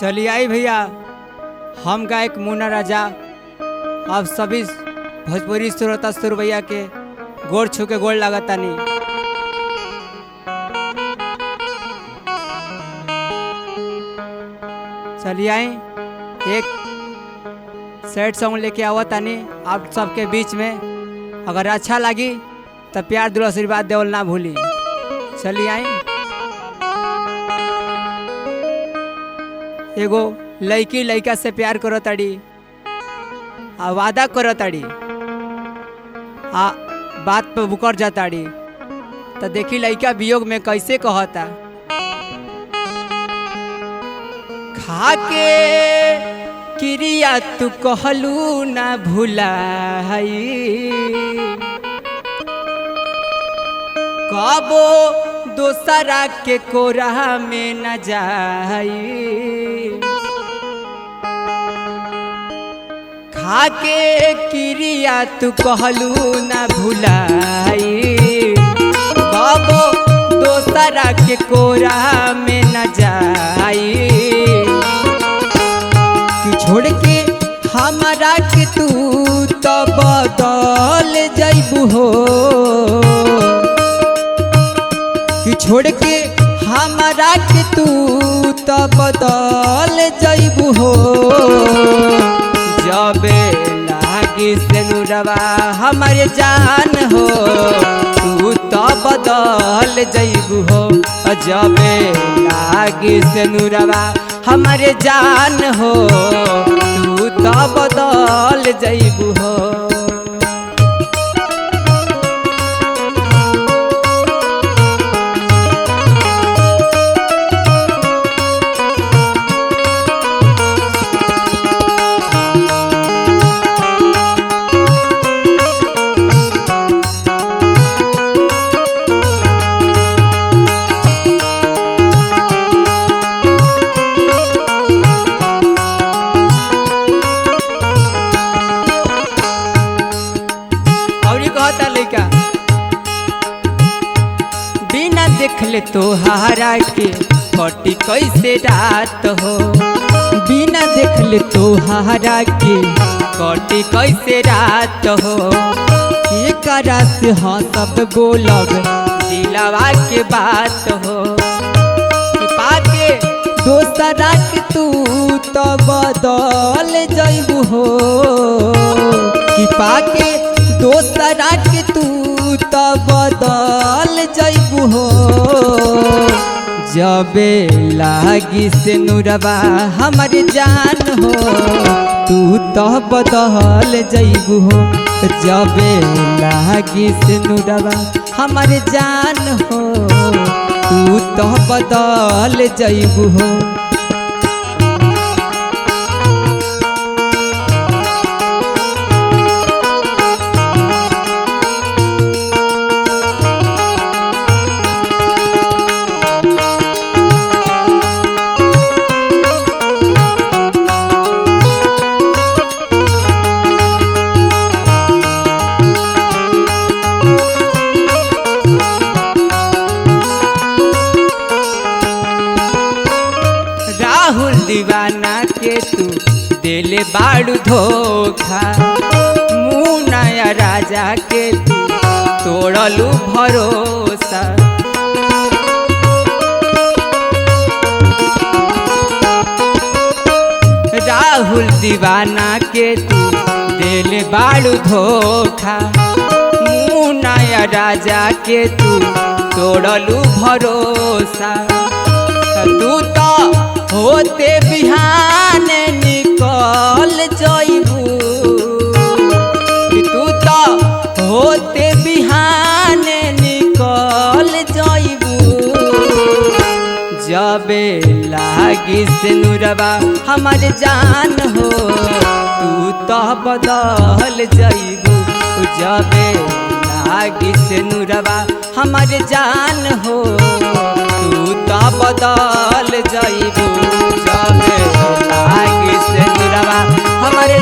चलिए आई भैया, हम गायक मुन्ना राजा आप सभी भोजपुरी श्रोता सुर भैया के गोड़ छू के गोड़ लागतानी। चलिए आई एक सैड सॉन्ग लेके आवतानी आप सबके बीच में। अगर अच्छा लगी तो प्यार दिल आशीर्वाद देवल ना भूली। चलिए आई। एगो लड़की लड़का से प्यार करो ताड़ी आ वादा करो ताड़ी आ बात पे बुकर जाताड़ी तो देखी लड़का वियोग में कैसे कहता। खाके क्रिया तू कहलू ना भुलाई, कबो दोसरा के कोरा में न जाई। खाके क्रिया तू कहलू न भुलाई, कबो दोसरा के कोरा में न जाई। कि छोड़ के हमारा के तू तो बदल जइबू हो, कि छोड़ के हमारा के तू तो बदल जइबू हो। जबे लागी से नुरवा हमारे जान हो, तू तो बदल जइबू हो। जबे लागी से नुरवा हमारे जान हो, तू तो बदल जइबू हो। बिना देखले तोहारा के कटी कैसे रात हो, बिना देखले तोहारा के कटी कैसे रात हो। एकरा से हाँ सब बोलब दिलवा के बात हो। कि पाके दोसरा के तू तो बदल जइबू हो, कि पाके दोसरा के तू तो बदल जइबू हो। जबे लागी से नुरवा हमारे जान हो, तू तो बदल जइबू हो। जबे लागी से नुरवा हमारे जान हो, तू तो बदल जइबू हो। राहुल दीवाना के तू दिल बाड़ू धोखा, मुन्ना राजा के तू तोड़लू भरोसा। राहुल दीवाना के तू दिल बाड़ू धोखा, मुन्ना राजा के तू तोड़लू भरोसा। तू तो होते बिहान निकल जइबू, तू तो होते बिहान निकल जइबू। जबे लागी से नुरवा हमारे जान हो, तू तो बदल जइबू। जबे लागी से नुरवा हमारे जान हो, तू तो बदल जइबू। जबे लागी से नुरवा हमारे